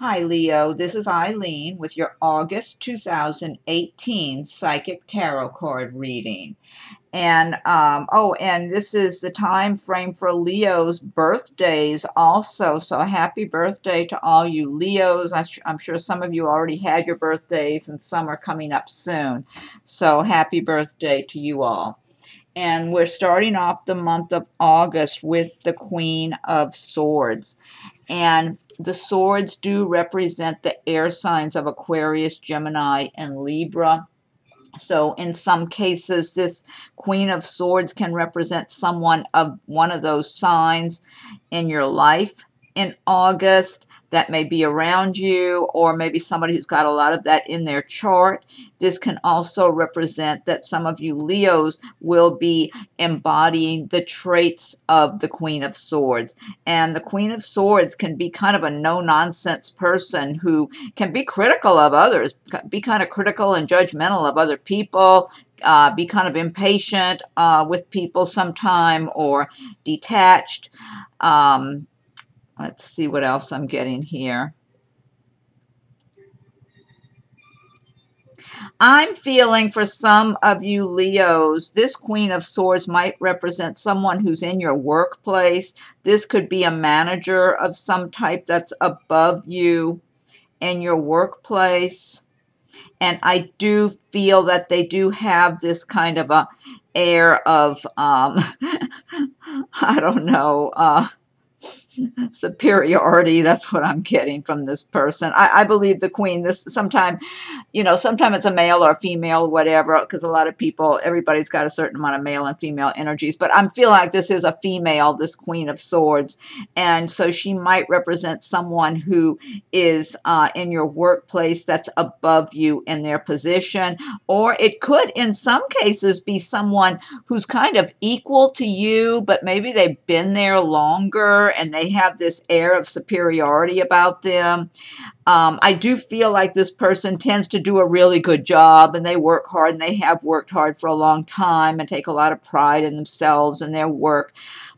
Hi, Leo. This is Eileen with your August 2018 Psychic Tarot card reading. And this is the time frame for Leo's birthdays also. So happy birthday to all you Leos. I'm sure some of you already had your birthdays and some are coming up soon. So happy birthday to you all. And we're starting off the month of August with the Queen of Swords. And the swords do represent the air signs of Aquarius, Gemini, and Libra. So in some cases, this Queen of Swords can represent someone of one of those signs in your life in August that may be around you, or maybe somebody who's got a lot of that in their chart. This can also represent that some of you Leos will be embodying the traits of the Queen of Swords. And the Queen of Swords can be kind of a no-nonsense person who can be critical of others, be kind of critical and judgmental of other people, be kind of impatient with people sometime, or detached. Let's see what else I'm getting here. I'm feeling for some of you Leos, this Queen of Swords might represent someone who's in your workplace. This could be a manager of some type that's above you in your workplace. And I do feel that they do have this kind of a air of, I don't know, superiority. That's what I'm getting from this person. I believe the queen, this sometime it's a male or a female, whatever, because a lot of people, everybody's got a certain amount of male and female energies, but I'm feeling like this is a female, this Queen of Swords. And so she might represent someone who is in your workplace that's above you in their position, or it could in some cases be someone who's kind of equal to you, but maybe they've been there longer and they have this air of superiority about them. I do feel like this person tends to do a really good job, and they work hard, and they have worked hard for a long time and take a lot of pride in themselves and their work.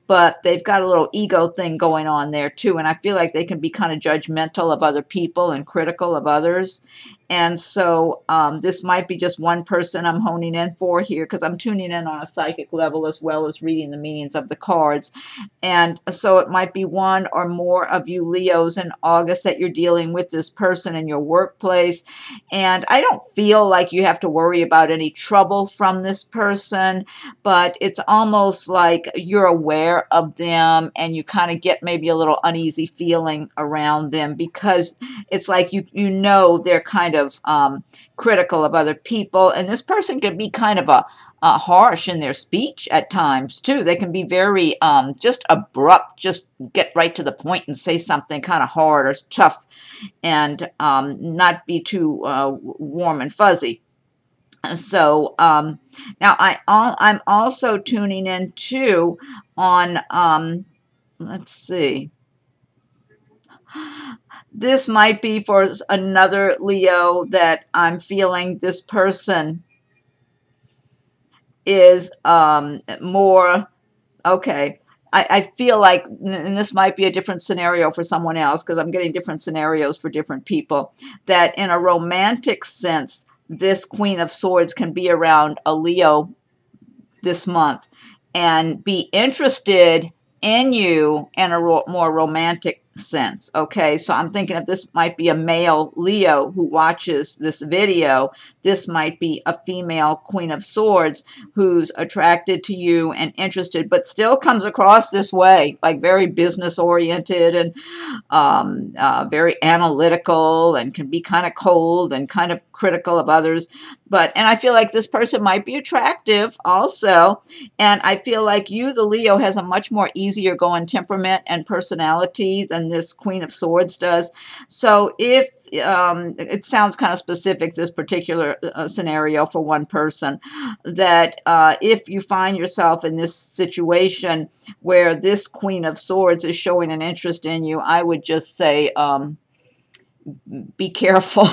But they've got a little ego thing going on there too, and I feel like they can be kind of judgmental of other people and critical of others. And so this might be just one person I'm honing in for here, because I'm tuning in on a psychic level as well as reading the meanings of the cards. And so it might be one or more of you Leos in August that you're dealing with this person in your workplace. And I don't feel like you have to worry about any trouble from this person, but it's almost like you're aware of them and you kind of get maybe a little uneasy feeling around them, because it's like you know they're kind of critical of other people, and this person can be kind of a harsh in their speech at times too. They can be very just abrupt, just get right to the point and say something kind of hard or tough, and not be too warm and fuzzy. So now I'm also tuning in too on let's see. This might be for another Leo that I'm feeling this person is more, okay. I feel like, and this might be a different scenario for someone else, because I'm getting different scenarios for different people, that in a romantic sense, this Queen of Swords can be around a Leo this month and be interested in you in a more romantic sense. Okay, so I'm thinking if this might be a male Leo who watches this video, this might be a female Queen of Swords who's attracted to you and interested, but still comes across this way, like very business oriented and very analytical, and can be kind of cold and kind of critical of others. And I feel like this person might be attractive also. And I feel like you, the Leo, has a much more easier going temperament and personality than this Queen of Swords does. So if it sounds kind of specific, this particular scenario for one person, that if you find yourself in this situation where this Queen of Swords is showing an interest in you, I would just say, be careful.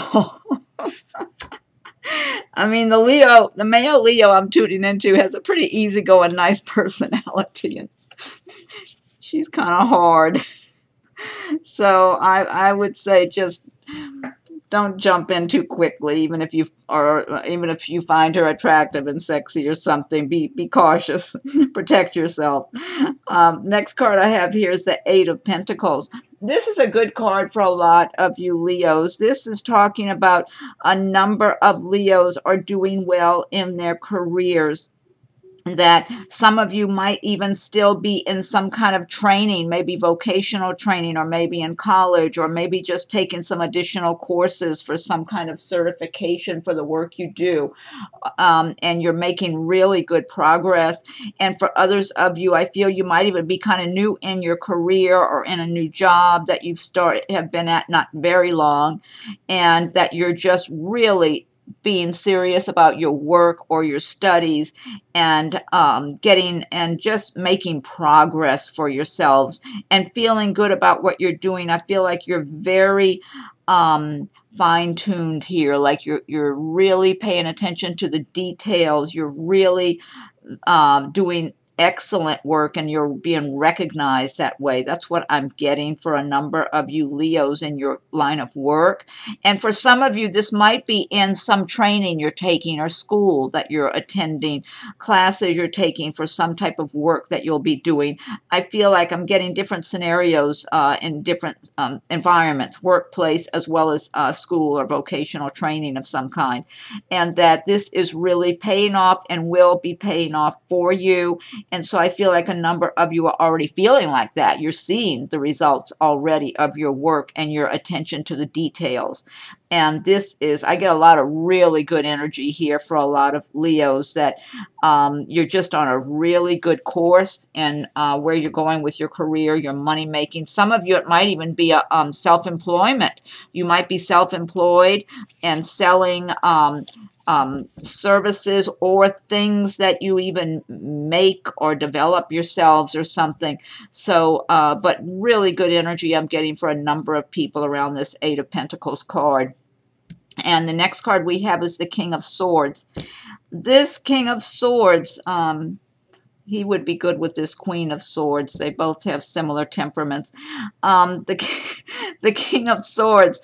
I mean, the male Leo I'm tuning into has a pretty easygoing, nice personality, and she's kind of hard. So I would say just don't jump in too quickly, even if you find her attractive and sexy or something. Be cautious, protect yourself. Next card I have here is the Eight of Pentacles. This is a good card for a lot of you Leos. This is talking about a number of Leos are doing well in their careers, that some of you might even still be in some kind of training, maybe vocational training, or maybe in college, or maybe just taking some additional courses for some kind of certification for the work you do. And you're making really good progress. And for others of you, I feel you might even be kind of new in your career or in a new job that have been at not very long, and that you're just really being serious about your work or your studies, and getting and just making progress for yourselves and feeling good about what you're doing. I feel like you're very fine-tuned here, like you're really paying attention to the details. You're really doing excellent work, and you're being recognized that way. That's what I'm getting for a number of you Leos in your line of work. And for some of you, this might be in some training you're taking, or school that you're attending, classes you're taking for some type of work that you'll be doing. I feel like I'm getting different scenarios in different environments, workplace as well as school or vocational training of some kind, and that this is really paying off and will be paying off for you. And so I feel like a number of you are already feeling like that. You're seeing the results already of your work and your attention to the details. And this is, I get a lot of really good energy here for a lot of Leos, that you're just on a really good course in where you're going with your career, your money making. Some of you, it might even be a self-employment. You might be self-employed and selling services or things that you even make or develop yourselves or something. So, but really good energy I'm getting for a number of people around this Eight of Pentacles card. And the next card we have is the King of Swords. This King of Swords, he would be good with this Queen of Swords. They both have similar temperaments. The King of Swords,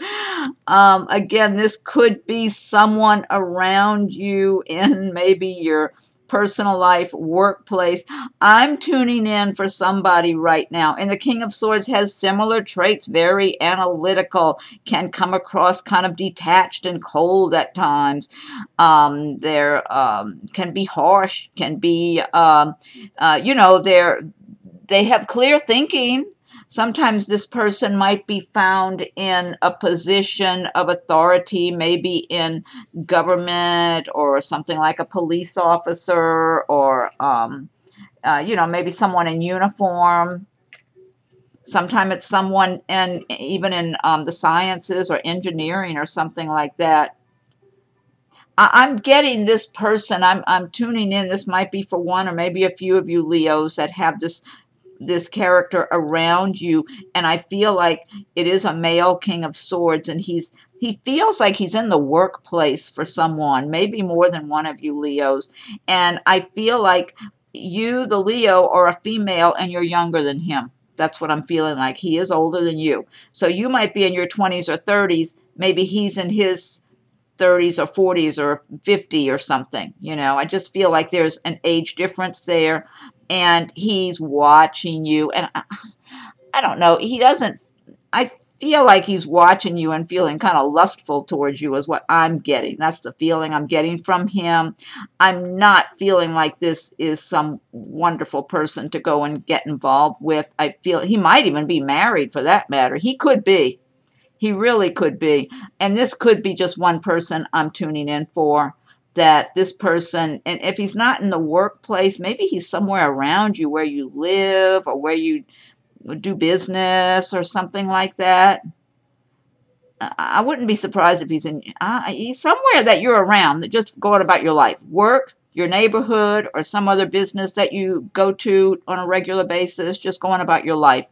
again, this could be someone around you in maybe your personal life, workplace. I'm tuning in for somebody right now. And the King of Swords has similar traits, very analytical, can come across kind of detached and cold at times. They're can be harsh, can be, you know, they have clear thinking. Sometimes this person might be found in a position of authority, maybe in government or something like a police officer, or, you know, maybe someone in uniform. Sometimes it's someone even in the sciences or engineering or something like that. I'm getting this person, I'm tuning in. This might be for one or maybe a few of you Leos that have this character around you, and I feel like it is a male King of Swords, and he feels like he's in the workplace for someone, maybe more than one of you Leos, and I feel like you, the Leo, are a female and you're younger than him. That's what I'm feeling like. He is older than you. So you might be in your 20s or 30s, maybe he's in his 30s or 40s or 50 or something. You know, I just feel like there's an age difference there. And he's watching you, and I don't know, he doesn't, I feel like he's watching you and feeling kind of lustful towards you is what I'm getting. That's the feeling I'm getting from him. I'm not feeling like this is some wonderful person to go and get involved with. I feel he might even be married for that matter. He could be. He really could be. And this could be just one person I'm tuning in for. That this person, and if he's not in the workplace, maybe he's somewhere around you where you live or where you do business or something like that. I wouldn't be surprised if he's somewhere that you're around, that just going about your life, work, your neighborhood, or some other business that you go to on a regular basis, just going about your life.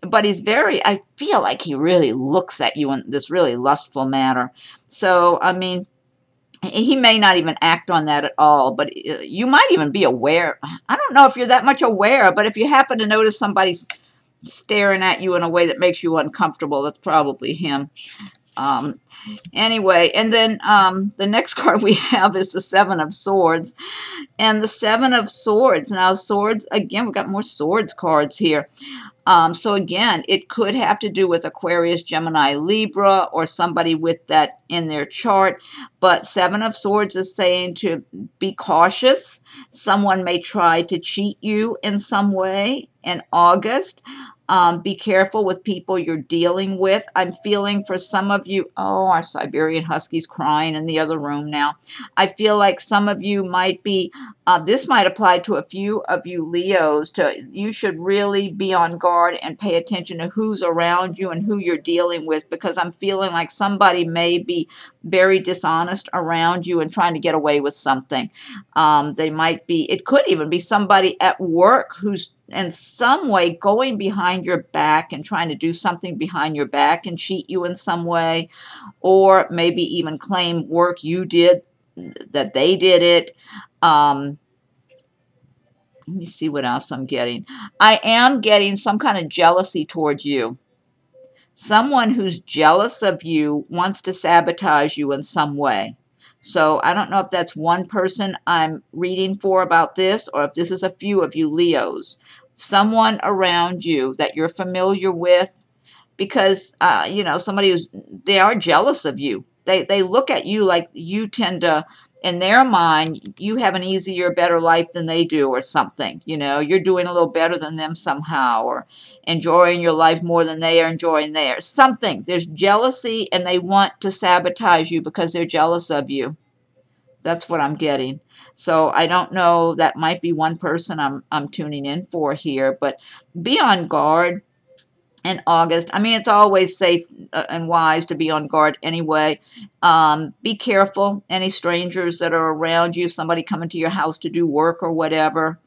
But I feel like he really looks at you in this really lustful manner. So, I mean, he may not even act on that at all, but you might even be aware. I don't know if you're that much aware, but if you happen to notice somebody's staring at you in a way that makes you uncomfortable. That's probably him. Anyway, and then the next card we have is the Seven of Swords. And the Seven of Swords, now swords, again, we've got more swords cards here. So again, it could have to do with Aquarius, Gemini, Libra, or somebody with that in their chart. But Seven of Swords is saying to be cautious. Someone may try to cheat you in some way in August. Be careful with people you're dealing with. I'm feeling for some of you, oh, our Siberian Husky's crying in the other room now. I feel like some of you might be, this might apply to a few of you Leos. You should really be on guard and pay attention to who's around you and who you're dealing with, because I'm feeling like somebody may be very dishonest around you and trying to get away with something. They might be, it could even be somebody at work who's in some way going behind your back and trying to do something behind your back and cheat you in some way, or maybe even claim work you did, that they did it. Let me see what else I'm getting. I am getting some kind of jealousy towards you. Someone who's jealous of you wants to sabotage you in some way. So I don't know if that's one person I'm reading for about this, or if this is a few of you Leos. Someone around you that you're familiar with, because, you know, somebody who's, they are jealous of you. They look at you like you tend to, in their mind, you have an easier, better life than they do or something. You know, you're doing a little better than them somehow, or enjoying your life more than they are enjoying theirs. Something. There's jealousy, and they want to sabotage you because they're jealous of you. That's what I'm getting. So I don't know, that might be one person I'm tuning in for here, but be on guard in August. I mean, it's always safe and wise to be on guard anyway. Be careful. Any strangers that are around you, somebody coming to your house to do work or whatever,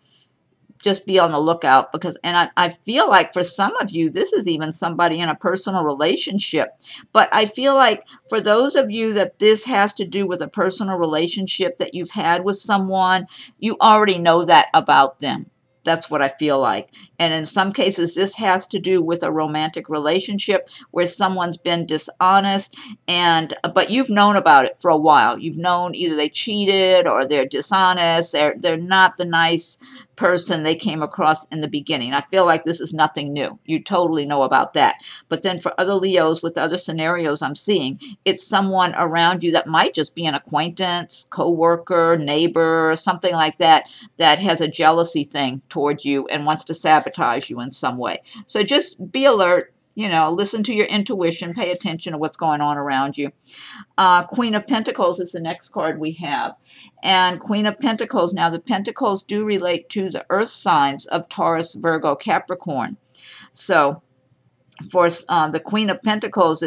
just be on the lookout, because, and I feel like for some of you, this is even somebody in a personal relationship. But I feel like for those of you that this has to do with a personal relationship that you've had with someone, you already know that about them. That's what I feel like. And in some cases, this has to do with a romantic relationship where someone's been dishonest, but you've known about it for a while. You've known either they cheated or they're dishonest. They're not the nice person they came across in the beginning. I feel like this is nothing new. You totally know about that. But then for other Leos with other scenarios I'm seeing, it's someone around you that might just be an acquaintance, coworker, neighbor, something like that, that has a jealousy thing toward you and wants to sabotage you in some way. So just be alert, you know, listen to your intuition, pay attention to what's going on around you. Queen of Pentacles is the next card we have. And Queen of Pentacles, now the Pentacles do relate to the earth signs of Taurus, Virgo, Capricorn. So for the Queen of Pentacles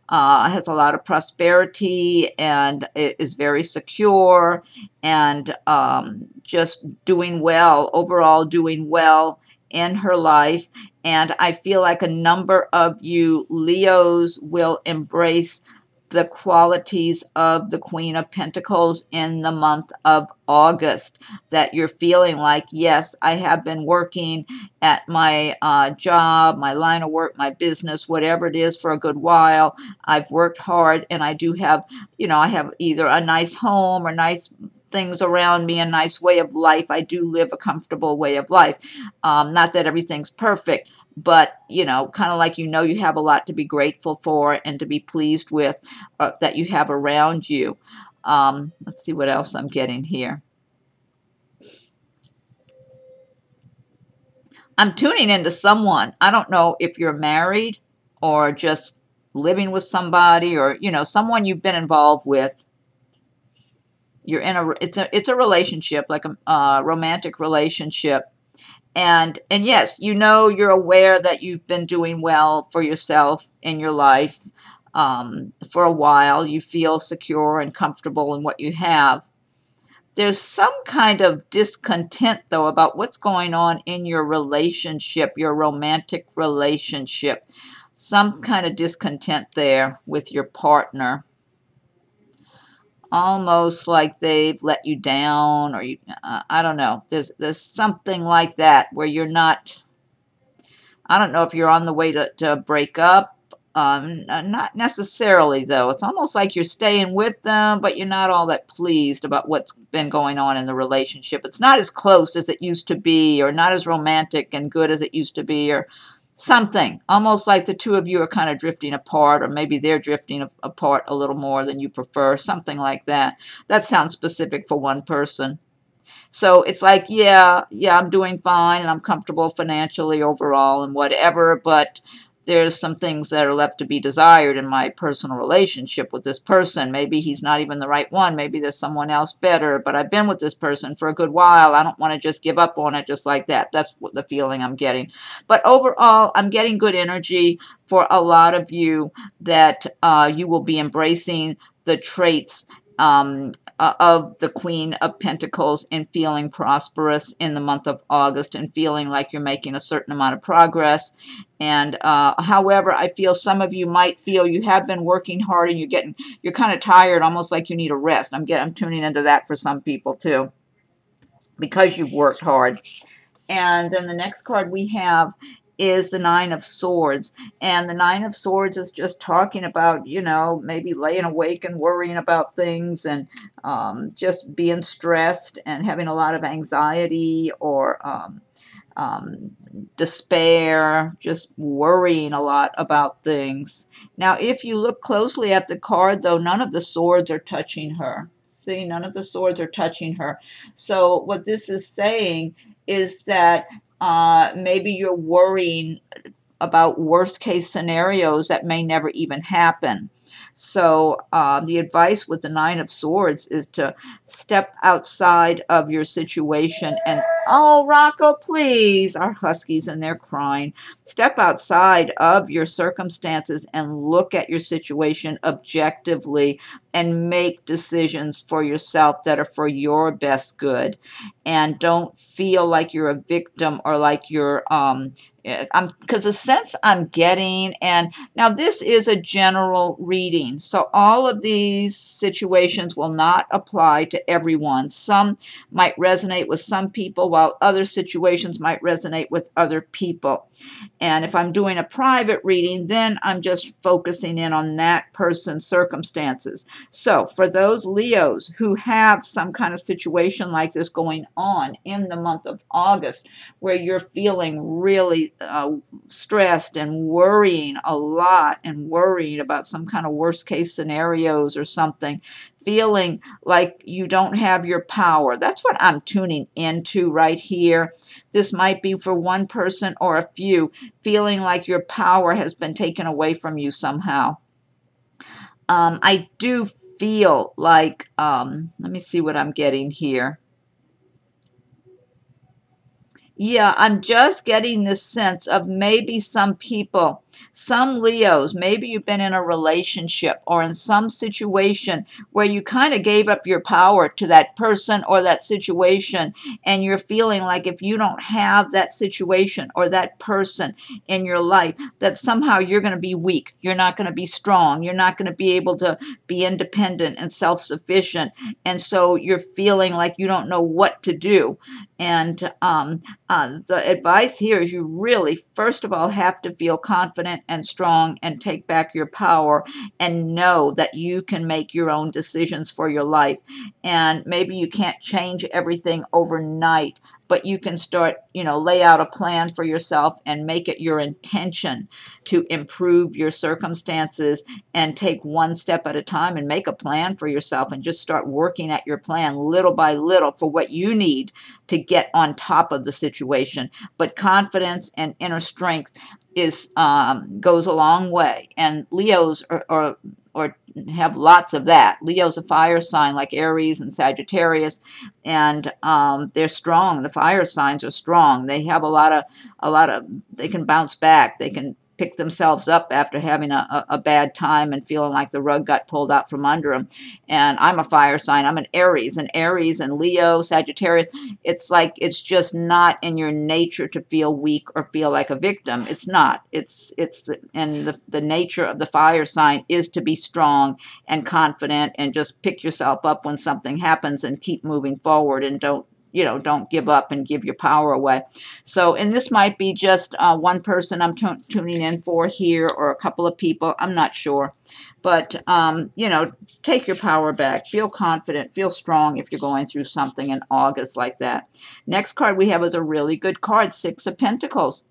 has a lot of prosperity and is very secure and just doing well, overall doing well in her life. And I feel like a number of you Leos will embrace the qualities of the Queen of Pentacles in the month of August, that you're feeling like, yes, I have been working at my job, my line of work, my business, whatever it is, for a good while. I've worked hard, and I do have, you know, I have either a nice home or nice things around me, a nice way of life. I do live a comfortable way of life. Not that everything's perfect, but, you know, kind of like, you know, you have a lot to be grateful for and to be pleased with that you have around you. Let's see what else I'm getting here. I'm tuning into someone. I don't know if you're married or just living with somebody, or, you know, someone you've been involved with. You're in it's a relationship, like a romantic relationship. And yes, you know, you're aware that you've been doing well for yourself in your life for a while. You feel secure and comfortable in what you have. There's some kind of discontent, though, about what's going on in your relationship, your romantic relationship. Some kind of discontent there with your partner. Almost like they've let you down, or I don't know. There's something like that where you're not. I don't know if you're on the way to break up. Not necessarily, though. It's almost like you're staying with them, but you're not all that pleased about what's been going on in the relationship. It's not as close as it used to be, or not as romantic and good as it used to be, or something. Almost like the two of you are kind of drifting apart, or maybe they're drifting apart a little more than you prefer, something like that. That sounds specific for one person. So it's like, yeah, I'm doing fine and I'm comfortable financially overall and whatever, but there's some things that are left to be desired in my personal relationship with this person. Maybe he's not even the right one. Maybe there's someone else better, but I've been with this person for a good while. I don't want to just give up on it just like that. That's what the feeling I'm getting. But overall, I'm getting good energy for a lot of you that you will be embracing the traits of the Queen of Pentacles and feeling prosperous in the month of August and feeling like you're making a certain amount of progress. And however, I feel some of you might feel you have been working hard and you're kind of tired, almost like you need a rest. I'm tuning into that for some people too, because you've worked hard. And then the next card we have is the Nine of Swords. And the Nine of Swords is just talking about, maybe laying awake and worrying about things and just being stressed and having a lot of anxiety or despair, just worrying a lot about things. Now, if you look closely at the card, though, none of the swords are touching her. See, none of the swords are touching her. So what this is saying is that maybe you're worrying about worst case scenarios that may never even happen. So the advice with the Nine of Swords is to step outside of your situation and, oh, Rocco, please, our huskies and they're crying. Step outside of your circumstances and look at your situation objectively and make decisions for yourself that are for your best good. And don't feel like you're a victim or like you're because the sense I'm getting, and now this is a general reading, so all of these situations will not apply to everyone. Some might resonate with some people, while other situations might resonate with other people. And if I'm doing a private reading, then I'm just focusing in on that person's circumstances. So for those Leos who have some kind of situation like this going on in the month of August, where you're feeling really stressed and worrying a lot and worried about some kind of worst case scenarios or something, feeling like you don't have your power. That's what I'm tuning into right here. This might be for one person or a few, feeling like your power has been taken away from you somehow. I do feel like, let me see what I'm getting here. Yeah, I'm just getting this sense of maybe some people, some Leos, maybe you've been in a relationship or in some situation where you kind of gave up your power to that person or that situation, and you're feeling like if you don't have that situation or that person in your life, that somehow you're going to be weak. You're not going to be strong. You're not going to be able to be independent and self-sufficient. And so you're feeling like you don't know what to do. And the advice here is you really, first of all, have to feel confident and strong and take back your power and know that you can make your own decisions for your life. And maybe you can't change everything overnight, but you can start, lay out a plan for yourself and make it your intention to improve your circumstances and take one step at a time and make a plan for yourself and just start working at your plan little by little for what you need to get on top of the situation. But confidence and inner strength goes a long way. And Leos or have lots of that. Leo's a fire sign like Aries and Sagittarius, and they're strong. The fire signs are strong. They have a lot of, they can bounce back. They can pick themselves up after having a bad time and feeling like the rug got pulled out from under them. And I'm a fire sign. I'm an Aries, and Leo, Sagittarius, it's like it's just not in your nature to feel weak or feel like a victim. It's not. And the nature of the fire sign is to be strong and confident and just pick yourself up when something happens and keep moving forward and don't you know, don't give up and give your power away. So, and this might be just one person I'm tuning in for here, or a couple of people, I'm not sure. But, you know, take your power back. Feel confident. Feel strong if you're going through something in August like that. Next card we have is a really good card, Six of Pentacles.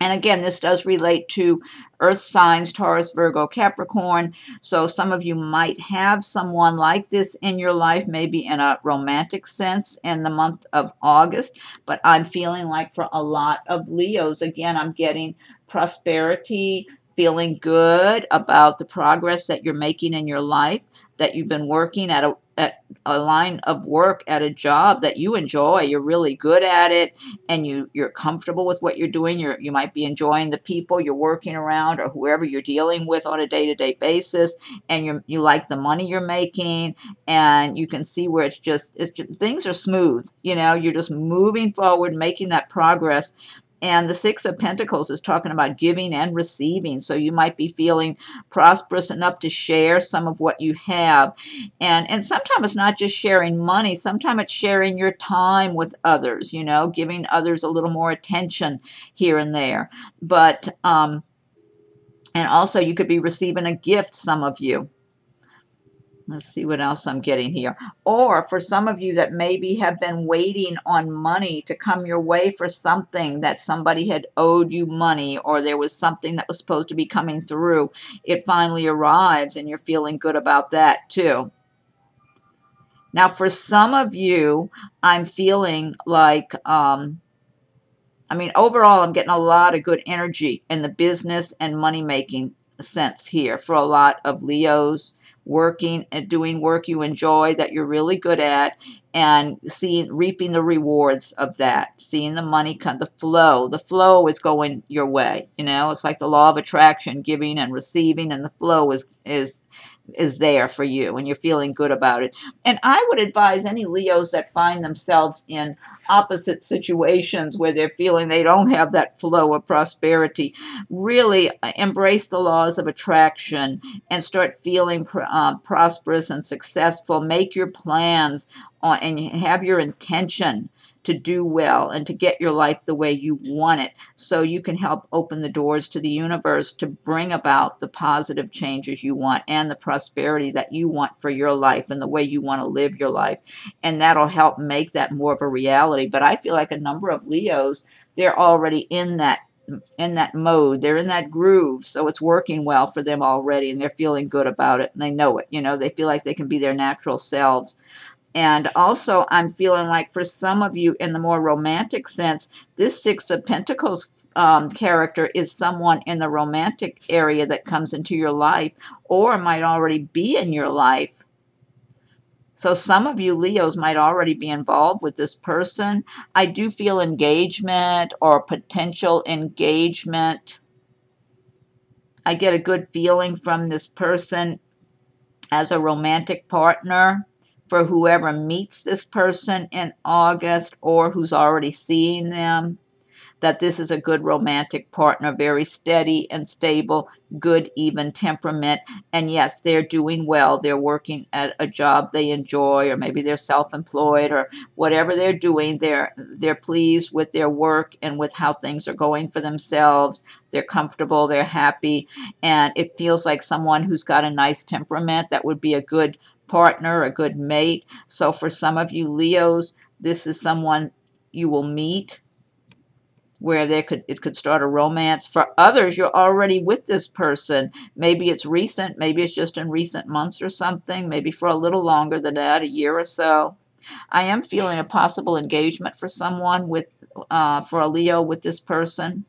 And again, this does relate to earth signs, Taurus, Virgo, Capricorn. So some of you might have someone like this in your life, maybe in a romantic sense in the month of August. But I'm feeling like for a lot of Leos, again, I'm getting prosperity, feeling good about the progress that you're making in your life, that you've been working at a line of work, at a job that you enjoy. You're really good at it, and you're comfortable with what you're doing. You might be enjoying the people you're working around or whoever you're dealing with on a day-to-day basis, and you like the money you're making, and you can see where it's just things are smooth. You know, you're just moving forward, making that progress. And the Six of Pentacles is talking about giving and receiving. So you might be feeling prosperous enough to share some of what you have. And sometimes it's not just sharing money. Sometimes it's sharing your time with others, you know, giving others a little more attention here and there. But, and also you could be receiving a gift, some of you. Let's see what else I'm getting here. Or for some of you that maybe have been waiting on money to come your way for something, that somebody had owed you money, or there was something that was supposed to be coming through. It finally arrives and you're feeling good about that too. Now for some of you, I'm feeling like, I mean, overall, I'm getting a lot of good energy in the business and money-making sense here for a lot of Leos. Working and doing work you enjoy, that you're really good at, and reaping the rewards of that, seeing the money come, the flow is going your way. You know, it's like the law of attraction, giving and receiving, and the flow is there for you, and you're feeling good about it. And I would advise any Leos that find themselves in opposite situations where they're feeling they don't have that flow of prosperity, really embrace the laws of attraction and start feeling prosperous and successful. Make your plans and have your intention to do well and to get your life the way you want it, so you can help open the doors to the universe to bring about the positive changes you want and the prosperity that you want for your life and the way you want to live your life. And that'll help make that more of a reality. But I feel like a number of Leos, they're already in that mode. They're in that groove, so it's working well for them already, and they're feeling good about it, and they know it. You know, they feel like they can be their natural selves. And also, I'm feeling like for some of you in the more romantic sense, this Six of Pentacles character is someone in the romantic area that comes into your life, or might already be in your life. So some of you Leos might already be involved with this person. I do feel engagement or potential engagement. I get a good feeling from this person as a romantic partner for whoever meets this person in August, or who's already seeing them, that this is a good romantic partner, very steady and stable, good, even temperament. And yes, they're doing well. They're working at a job they enjoy, or maybe they're self-employed, or whatever they're doing. They're pleased with their work and with how things are going for themselves. They're comfortable, they're happy, and it feels like someone who's got a nice temperament that would be a good partner, a good mate. So for some of you Leos, this is someone you will meet where it could start a romance. For others, you're already with this person. Maybe it's recent, maybe it's just in recent months or something, maybe for a little longer than that, a year or so. I am feeling a possible engagement for someone with for a Leo with this person.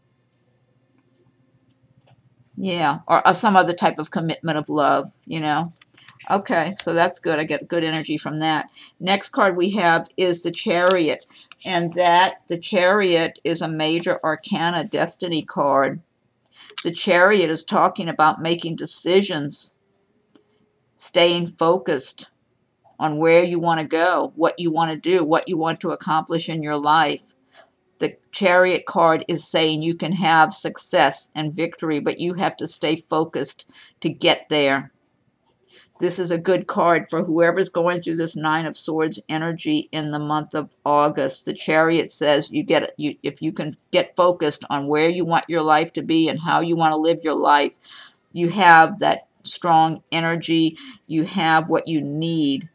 Yeah, or some other type of commitment of love, you know. Okay, so that's good. I get good energy from that. Next card we have is the Chariot, and the Chariot is a major arcana destiny card. The Chariot is talking about making decisions, staying focused on where you want to go, what you want to do, what you want to accomplish in your life. The Chariot card is saying you can have success and victory, but you have to stay focused to get there. This is a good card for whoever's going through this Nine of Swords energy in the month of August. The Chariot says if you can get focused on where you want your life to be and how you want to live your life, you have that strong energy. You have what you need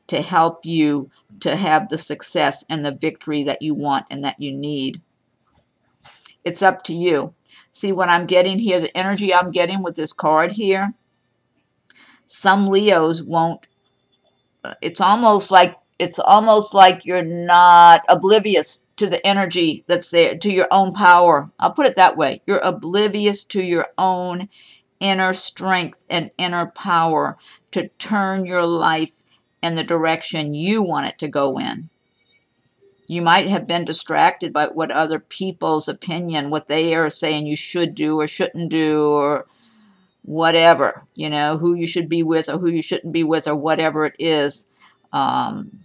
to help you to have the success and the victory that you want and that you need. It's up to you. See what I'm getting here, the energy I'm getting with this card here? Some Leos won't, it's almost like you're not oblivious to the energy that's there, to your own power. I'll put it that way. You're oblivious to your own inner strength and inner power to turn your life in the direction you want it to go in. You might have been distracted by what other people's opinion, what they are saying you should do or shouldn't do, or whatever, you know, who you should be with or who you shouldn't be with, or whatever it is,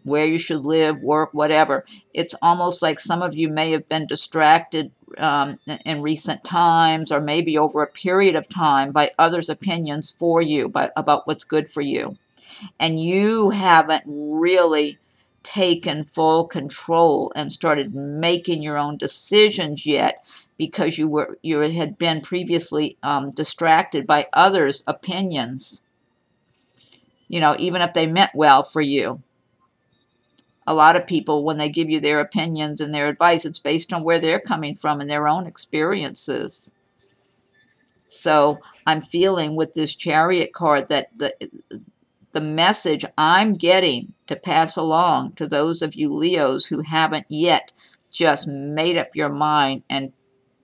where you should live, work, whatever. It's almost like some of you may have been distracted in recent times, or maybe over a period of time, by others' opinions for you, about what's good for you. And you haven't really taken full control and started making your own decisions yet, because you had been previously distracted by others' opinions, you know, even if they meant well for you. A lot of people, when they give you their opinions and their advice, it's based on where they're coming from and their own experiences. So I'm feeling with this Chariot card that the message I'm getting to pass along to those of you Leos who haven't yet just made up your mind and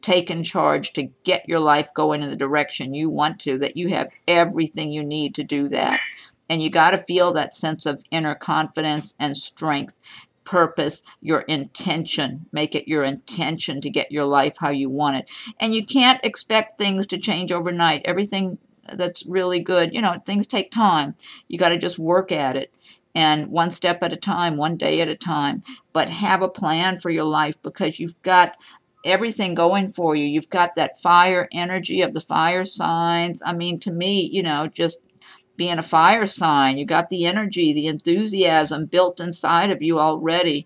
taken charge to get your life going in the direction you want to, that you have everything you need to do that. And you got to feel that sense of inner confidence and strength, purpose, your intention. Make it your intention to get your life how you want it. And you can't expect things to change overnight. Everything that's really good, you know, things take time. You got to just work at it, and one step at a time, one day at a time. But have a plan for your life, because you've got everything going for you. You've got that fire energy of the fire signs. I mean, to me, you know, just being a fire sign, you got the energy, the enthusiasm built inside of you already,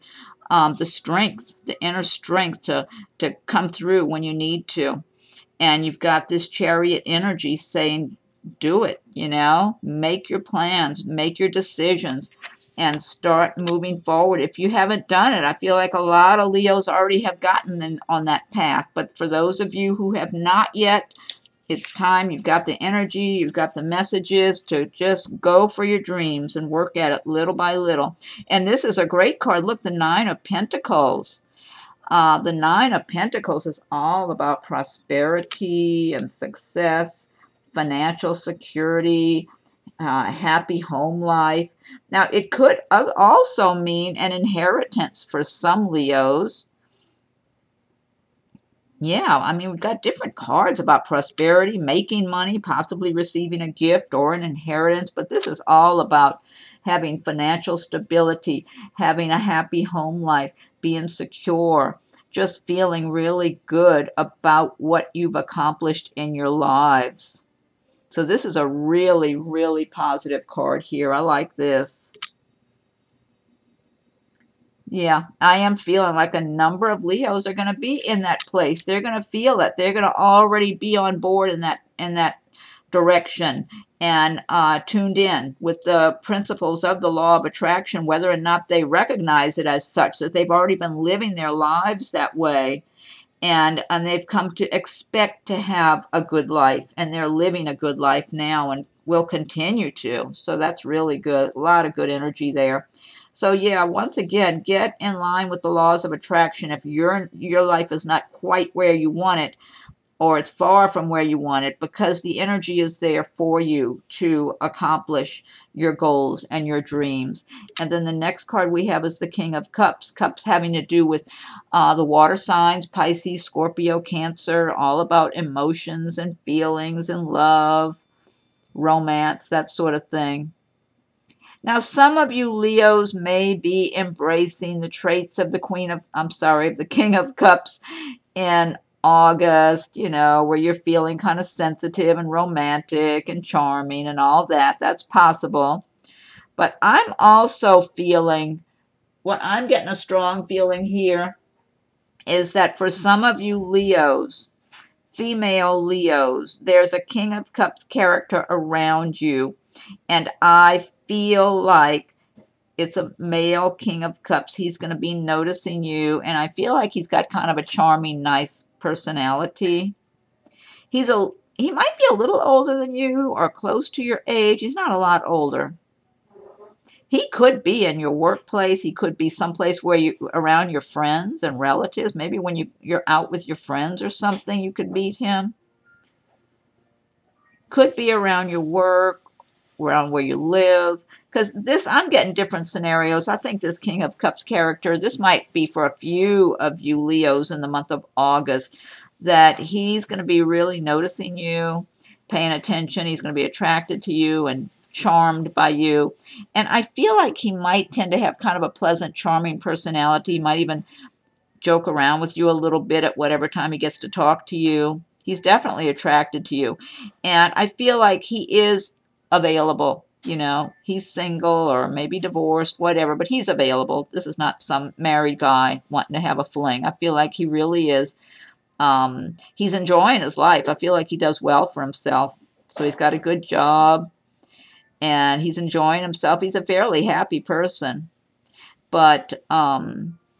the strength, the inner strength to come through when you need to. And you've got this Chariot energy saying, do it, you know, make your plans, make your decisions, and start moving forward. If you haven't done it, I feel like a lot of Leos already have gotten on that path. But for those of you who have not yet, it's time. You've got the energy, you've got the messages to just go for your dreams and work at it little by little. And this is a great card. Look, the Nine of Pentacles. The Nine of Pentacles is all about prosperity and success, financial security, happy home life. Now, it could also mean an inheritance for some Leos. Yeah, I mean, we've got different cards about prosperity, making money, possibly receiving a gift or an inheritance, but this is all about having financial stability, having a happy home life, being secure, just feeling really good about what you've accomplished in your lives. So this is a really, really positive card here. I like this. Yeah, I am feeling like a number of Leos are going to be in that place. They're going to feel it. They're going to already be on board in that direction, and tuned in with the principles of the law of attraction, whether or not they recognize it as such, that they've already been living their lives that way, and they've come to expect to have a good life, and they're living a good life now and will continue to. So that's really good. A lot of good energy there. So yeah, once again, get in line with the laws of attraction. If your life is not quite where you want it, or it's far from where you want it, because the energy is there for you to accomplish your goals and your dreams. And then the next card we have is the King of Cups. Cups having to do with the water signs, Pisces, Scorpio, Cancer, all about emotions and feelings and love, romance, that sort of thing. Now, some of you Leos may be embracing the traits of the King of Cups in August, you know, where you're feeling kind of sensitive and romantic and charming and all that. That's possible. But I'm also feeling, what I'm getting a strong feeling here is that for some of you Leos, female Leos, there's a King of Cups character around you. And I feel like it's a male King of Cups. He's going to be noticing you. And I feel like he's got kind of a charming, nice personality. He might be a little older than you or close to your age. He's not a lot older. He could be in your workplace. He could be someplace where you around your friends and relatives. Maybe when you're out with your friends or something, you could meet him. Could be around your work, around where you live. Because this, I'm getting different scenarios. I think this King of Cups character, this might be for a few of you Leos in the month of August, that he's going to be really noticing you, paying attention. He's going to be attracted to you and charmed by you. And I feel like he might tend to have kind of a pleasant, charming personality. He might even joke around with you a little bit at whatever time he gets to talk to you. He's definitely attracted to you. And I feel like he is available. You know, he's single or maybe divorced, whatever, but he's available. This is not some married guy wanting to have a fling. I feel like he really is. He's enjoying his life. I feel like he does well for himself. So he's got a good job and he's enjoying himself. He's a fairly happy person. But,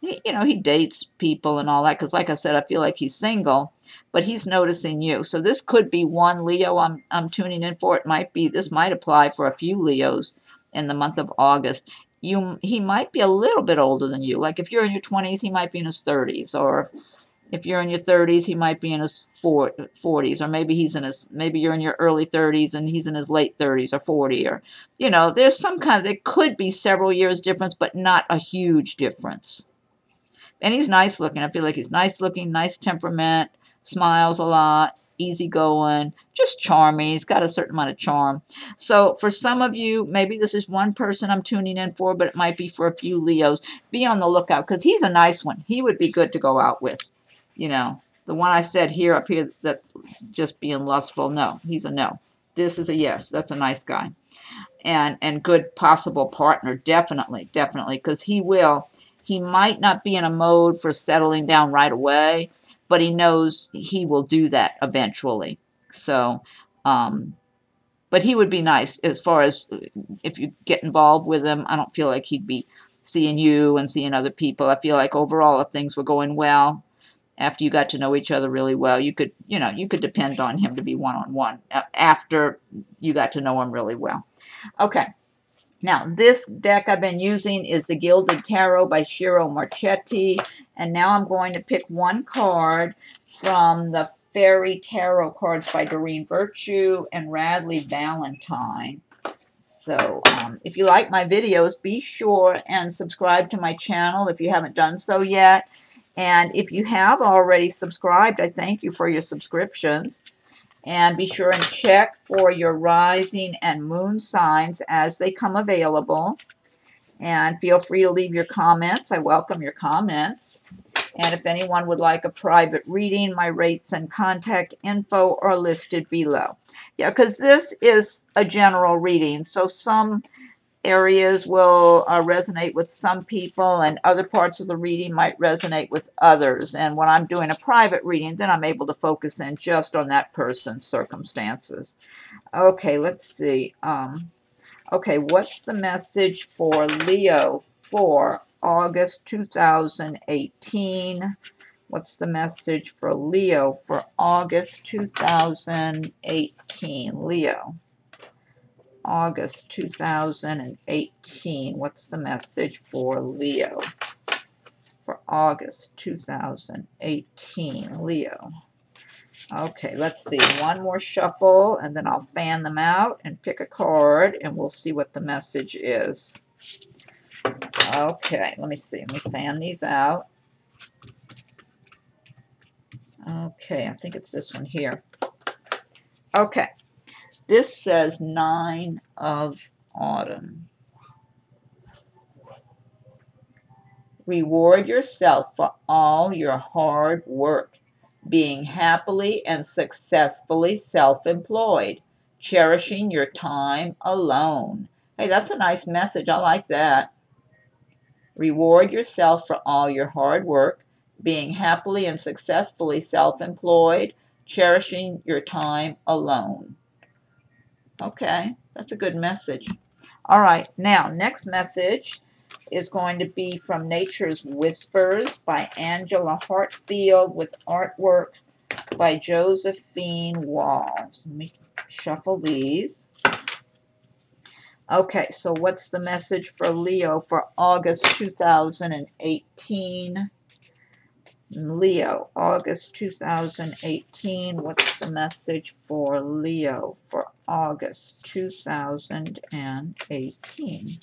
he dates people and all that. Because like I said, I feel like he's single. But he's noticing you. So this could be one Leo I'm tuning in for. This might apply for a few Leos in the month of August. He might be a little bit older than you. Like if you're in your 20s, he might be in his 30s. Or if you're in your 30s, he might be in his 40s. Or maybe you're in your early 30s and he's in his late 30s or 40. Or, there's there could be several years difference, but not a huge difference. And he's nice looking. I feel like he's nice looking, nice temperament. Smiles a lot, easygoing, just charming. He's got a certain amount of charm. So for some of you, maybe this is one person I'm tuning in for, but it might be for a few Leos. Be on the lookout because he's a nice one. He would be good to go out with. The one I said up here that just being lustful, no, he's a no. This is a yes. That's a nice guy. And good possible partner, definitely, because he might not be in a mode for settling down right away, but he knows he will do that eventually. So, but he would be nice as far as if you get involved with him. I don't feel like he'd be seeing you and seeing other people. I feel like overall, if things were going well, after you got to know each other really well, you could depend on him to be one-on-one after you got to know him really well. Okay. Now, this deck I've been using is the Gilded Tarot by Ciro Marchetti. And now I'm going to pick one card from the Fairy Tarot cards by Doreen Virtue and Radleigh Valentine. So, if you like my videos, be sure and subscribe to my channel if you haven't done so yet. And if you have already subscribed, I thank you for your subscriptions. And be sure and check for your rising and moon signs as they come available. And feel free to leave your comments. I welcome your comments. And if anyone would like a private reading, my rates and contact info are listed below. Yeah, because this is a general reading. So some areas will resonate with some people and other parts of the reading might resonate with others. And when I'm doing a private reading, then I'm able to focus in just on that person's circumstances. Okay, let's see. Okay, what's the message for Leo for August 2018? What's the message for Leo for August 2018? Leo. August 2018. What's the message for Leo for August 2018? Leo. Okay, let's see. One more shuffle, and then I'll fan them out and pick a card, and we'll see what the message is. Okay, let me see. Let me fan these out. Okay, I think it's this one here. Okay. This says 9 of Autumn. Reward yourself for all your hard work. being happily and successfully self-employed, cherishing your time alone. Hey, that's a nice message. I like that. Reward yourself for all your hard work, being happily and successfully self-employed, cherishing your time alone. Okay, that's a good message. All right, now, next message is going to be from Nature's Whispers by Angela Hartfield with artwork by Josephine Walls. Let me shuffle these. Okay, so what's the message for Leo for August 2018? Leo, August 2018. What's the message for Leo for August 2018?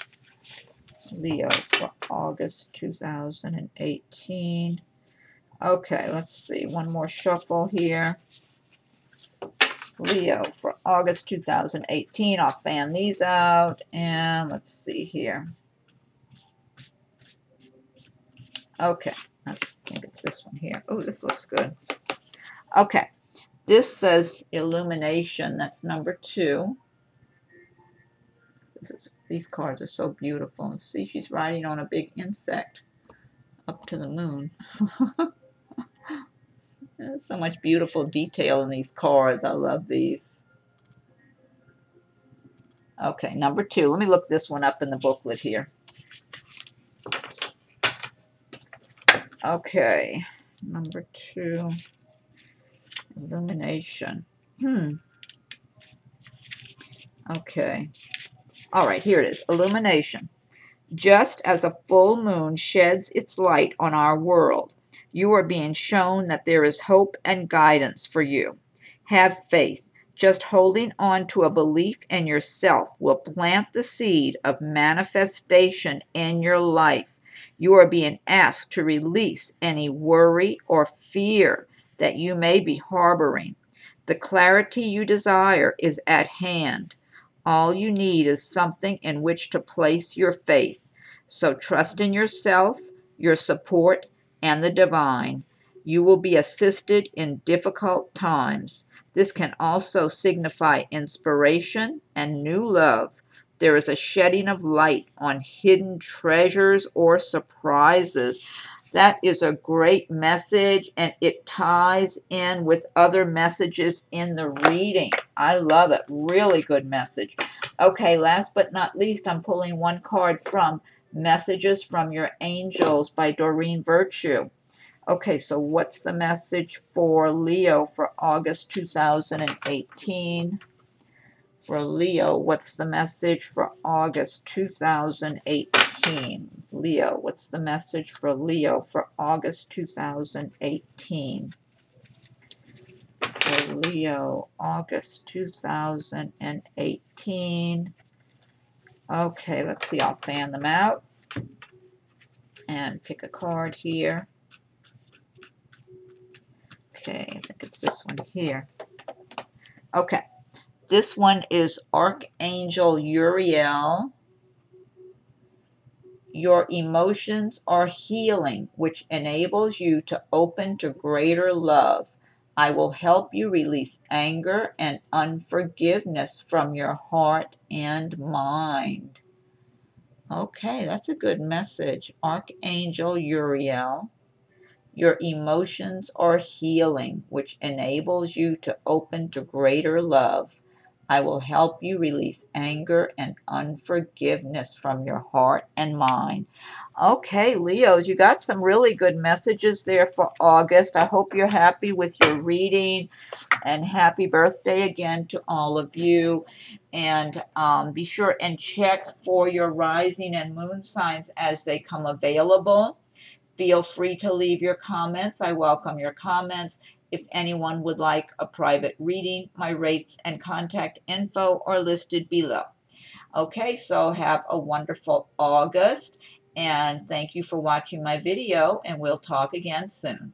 Leo for August 2018. Okay, let's see. One more shuffle here. Leo for August 2018. I'll fan these out. And let's see here. Okay, I think it's this one here. Oh, this looks good. Okay, this says illumination. That's number 2. These cards are so beautiful. And see, she's riding on a big insect up to the moon. There's so much beautiful detail in these cards. I love these. Okay, number 2. Let me look this one up in the booklet here. Okay, number 2. Illumination. Okay. All right, here it is. Illumination. Just as a full moon sheds its light on our world, you are being shown that there is hope and guidance for you. Have faith. Just holding on to a belief in yourself will plant the seed of manifestation in your life. You are being asked to release any worry or fear that you may be harboring. The clarity you desire is at hand. All you need is something in which to place your faith. So trust in yourself, your support, and the divine. You will be assisted in difficult times. This can also signify inspiration and new love. There is a shedding of light on hidden treasures or surprises. That is a great message, and it ties in with other messages in the reading. I love it. Really good message. Okay, last but not least, I'm pulling one card from Messages from Your Angels by Doreen Virtue. Okay, so what's the message for Leo for August 2018? For Leo, what's the message for August 2018? Leo, what's the message for Leo for August 2018? For Leo, August 2018. Okay, let's see. I'll fan them out and pick a card here. Okay, I think it's this one here. Okay, this one is Archangel Uriel. Your emotions are healing, which enables you to open to greater love. I will help you release anger and unforgiveness from your heart and mind. Okay, that's a good message. Archangel Uriel. Your emotions are healing, which enables you to open to greater love. I will help you release anger and unforgiveness from your heart and mind. Okay, Leos, you got some really good messages there for August. I hope you're happy with your reading, and happy birthday again to all of you. And be sure and check for your rising and moon signs as they come available. Feel free to leave your comments. I welcome your comments. If anyone would like a private reading, my rates and contact info are listed below. Okay, so have a wonderful August, and thank you for watching my video, and we'll talk again soon.